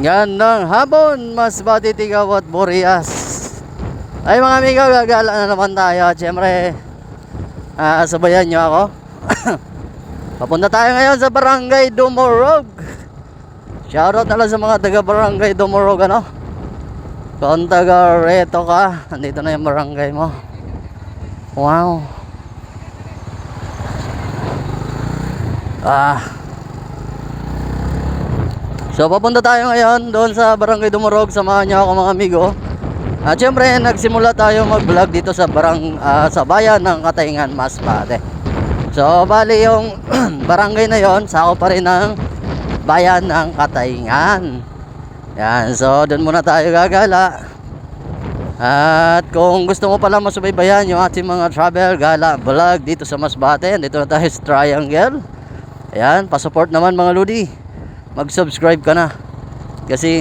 Gandang hapon, Masbate, Tigaw at Burias. Ay mga amigo, gagala na naman tayo. At syempre, sabayan nyo ako. Papunta tayo ngayon sa Barangay Dumorog. Shoutout na lang sa mga taga Barangay Dumorog, ano? Kung taga Reto ka, andito na yung barangay mo. Wow. So papunta tayo ngayon doon sa Barangay Dumorog. Samahan niyo ako mga amigo. At syempre nagsimula tayo mag-vlog dito sa sa bayan ng Katayngan, Masbate. So bali yung barangay na yon, sakop pa rin ng bayan ng Katayngan. Yan, so doon muna tayo gagala. At kung gusto mo pala masubaybayan yung ating mga travel gala vlog dito sa Masbate, dito na tayo sa Triangle. Ayan, pa-support naman mga ludi. Mag-subscribe ka na. Kasi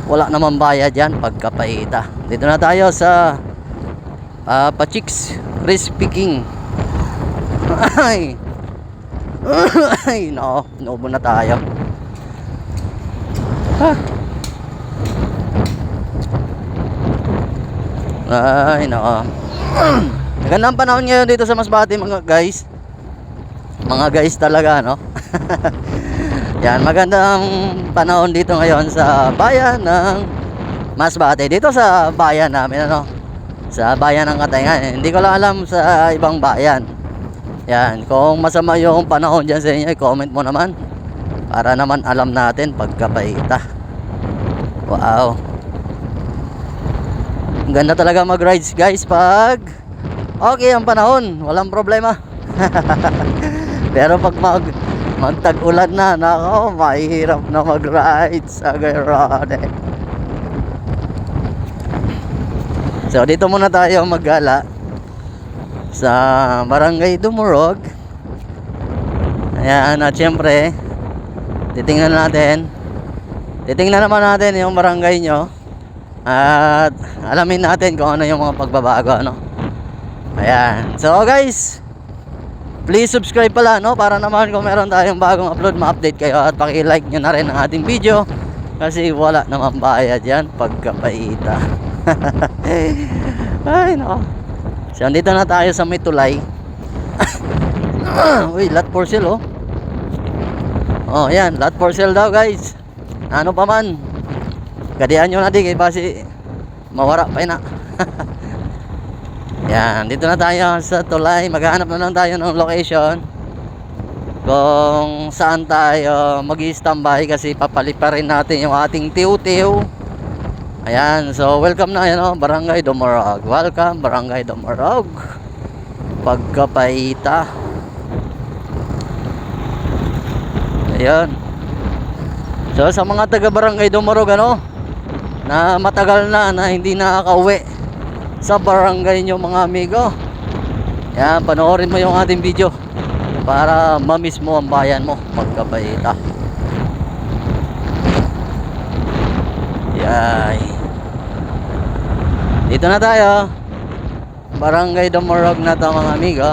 wala naman bayad yan pagkapaita. Dito na tayo sa Pachiks Crispy King. Ay. Ay, no, nubo na tayo. Ay, no. Magandang panahon ngayon dito sa Masbate mga guys. Mga guys talaga, no? Yan, magandang panahon dito ngayon sa bayan ng Masbate. Dito sa bayan namin, ano? Sa bayan ng Katayngan. Hindi ko lang alam sa ibang bayan. Yan, kung masama yung panahon dyan sa inyo, comment mo naman. Para naman alam natin pagkapaita. Wow. Ang ganda talaga mag-rides guys pag okay ang panahon. Walang problema. Pero pag magtag-ulan na, nako, mahirap na mag-ride sa Gayrone. So dito muna tayo maggala sa Barangay Dumorog. Ayan, at syempre titingnan naman natin yung barangay nyo. At alamin natin kung ano yung mga pagbabago, ano? Ayan, so guys, please subscribe pala, no? Para naman kung meron tayong bagong upload, ma-update kayo. At paki-like nyo na rin ang ating video. Kasi wala naman bayad yan pagkapaita. Ay, no. So, andito na tayo sa may tulay. Uy, lot for sale, oh. Oh, yan, lot for sale daw, guys. Ano pa man. Kadian nyo na di, kasi mawara pa na. Yan, dito na tayo sa tulay. Maghahanap na lang tayo ng location kung saan tayo mag-i-standby, kasi papaliparin natin yung ating tiw-tiw. Ayan, so welcome na, ano, Barangay Dumorog. Welcome, Barangay Dumorog. Pagkapaita. Ayan. So sa mga taga Barangay Dumorog, ano, na matagal na hindi nakaka-uwi sa barangay nyo mga amigo, yan, panoorin mo yung ating video para ma-miss mo ang bayan mo pagkapaita. Yay, dito na tayo, Barangay Dumorog na to mga amigo.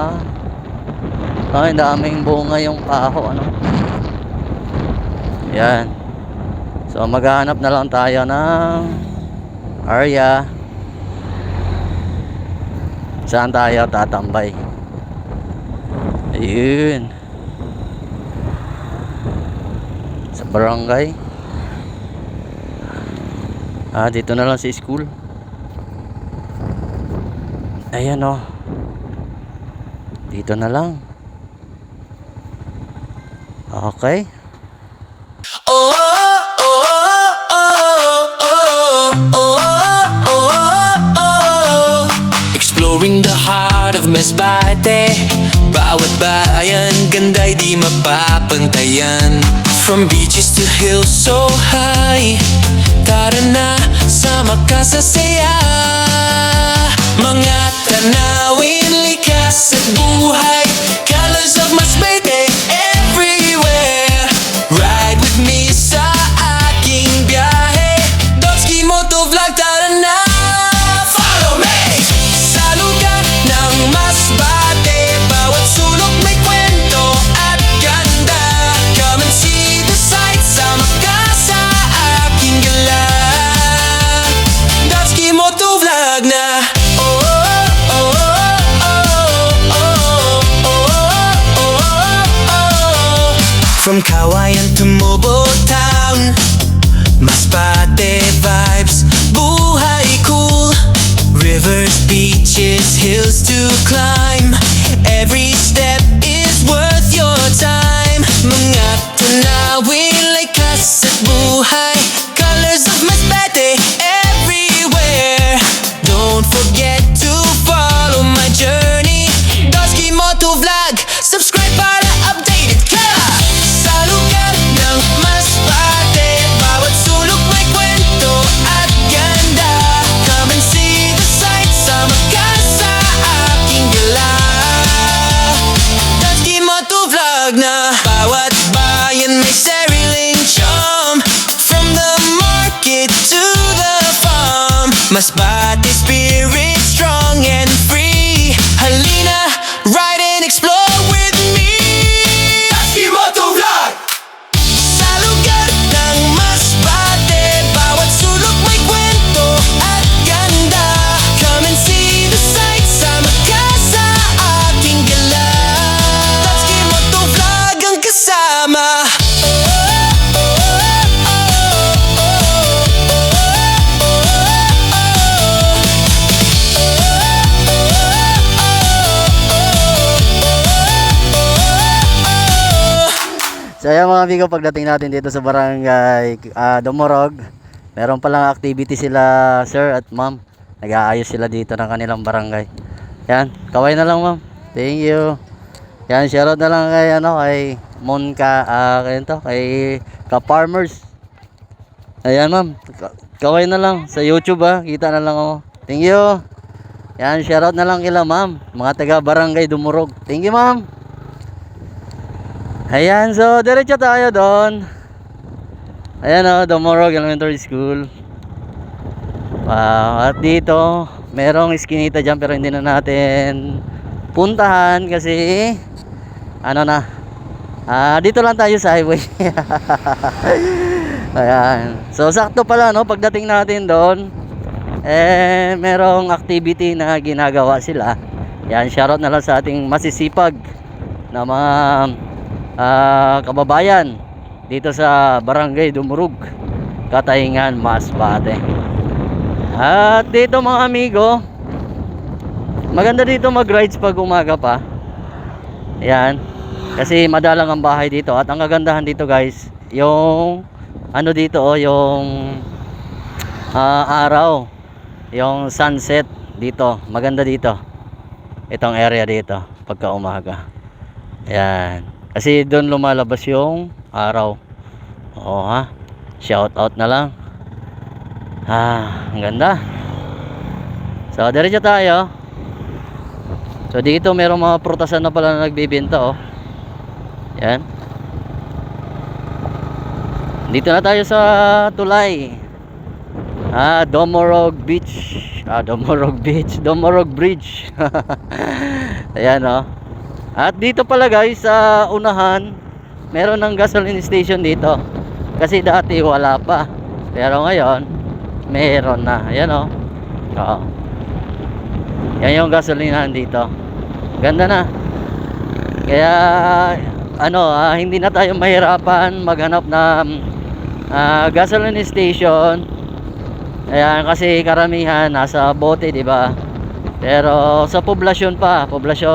Ay, daming bunga yung paho, ano. Yan, so maghahanap na lang tayo ng area saan tayo tatambay. Ayun, sa barangay. Dito na lang sa school. Ayan, oh. Dito na lang. Okay. Exploring the heart of Masbate. Bawat bayan, ganda'y di mapapantayan. From beaches to hills so high, tara na, sama ka sa saya. Mga tanawin, likas at buhay, colors of Masbate everywhere. Ride with me sa aking biyahe, Dotski Motovlog, tara na. Follow me sa lugar ng Masbate, bawat sulok may kwento at ganda. Come and see the sights, sama ka sa From Kawayan to Mobile Town, Masbate vibes, buhay cool. Rivers, beaches, hills to climb. Every step is worth your time. Mga tanawin, likas at buhay. Colors of Masbate everywhere. Don't forget to follow my journey. Dosky Moto Vlog, subscribe para updated ka. Sa lugar ng Masbate, bawat sulok may kwento at ganda. Come and see the sights, sama ka sa aking gala. Dosky Moto Vlog na bawat bayan may sariling charm. From the market to the farm, Masbate spirit strong and free. Halina, ride and explore with me. Dosky Moto Vlog! Sa lugar ng Masbate, bawat sulok may kwento at ganda. Come and see the sights, sama ka sa aking gala. Dosky Moto Vlog ang kasama. So ayan mga amigo, pagdating natin dito sa barangay Dumorog, meron palang activity sila sir at ma'am. Nag-aayos sila dito ng kanilang barangay. Yan, kaway na lang ma'am. Thank you. Yan, shoutout na lang kay kay Monka, kay Ka-Farmers. Ayan ma'am, kaway na lang sa YouTube kita na lang ako. Thank you. Yan, shoutout na lang kila ma'am, mga taga barangay Dumorog. Thank you ma'am. Ayan, so diretso tayo doon. Ayan Dumorog Elementary School. At dito merong iskinita dyan pero hindi na natin puntahan kasi dito lang tayo sa highway. Ayan, so sakto pala pagdating natin doon merong activity na ginagawa sila. Yan, shoutout na lang sa ating masisipag na mga kababayan dito sa barangay Dumorog, Katayngan, Masbate. At dito mga amigo, maganda dito mag-rides pag umaga pa. Ayan, kasi madalang ang bahay dito. At ang kagandahan dito guys, yung dito yung araw, yung sunset dito, maganda dito itong area dito pagka umaga. Ayan, kasi doon lumalabas yung araw. Shout out na lang. Ang ganda. So diretso tayo. So dito merong mga prutasan na pala na nagbibenta Yan. Dito na tayo sa tulay. Dumorog Beach. Dumorog Bridge. Ayan At dito pala guys sa unahan, meron ng gasoline station dito. Kasi dati wala pa. Pero ngayon, meron na. Ayan Yan yung gasolinahan dito. Ganda na. Kaya hindi na tayo mahirapan maghanap ng gasoline station. Ayan, kasi karamihan nasa bote, di ba? Pero sa poblasyon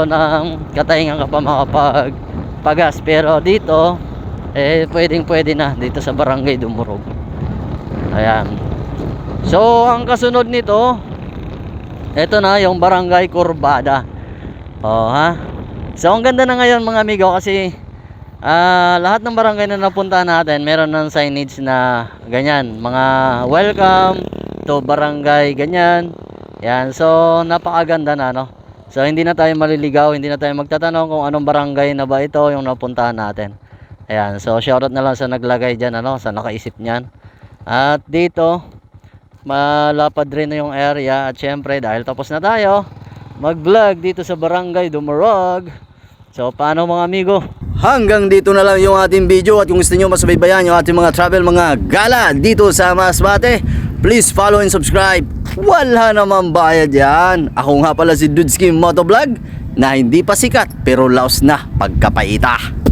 ng Katayngan ka pa makapagpagas. Pero dito pwede na dito sa barangay Dumorog. Ayan. So ang kasunod nito, eto na yung barangay Corbada. So ang ganda na ngayon mga amigo kasi lahat ng barangay na napunta natin meron ng signage na ganyan, mga welcome to barangay ganyan. Yan, so napakaganda na So hindi na tayo maliligaw, hindi na tayo magtatanong kung anong barangay na ba ito yung napuntahan natin. Ayan, so shoutout na lang sa naglagay dyan, sa nakaisip niyan. At dito malapad rin na yung area. At syempre dahil tapos na tayo mag vlog dito sa barangay Dumorog, so paano mga amigo, hanggang dito na lang yung ating video. At kung gusto nyo masubaybayan yung ating mga travel, mga gala dito sa Masbate, please follow and subscribe. Wala namang bayad yan. Ako nga pala si Dosky Moto Vlog, na hindi pa sikat pero laos na pagkapaita.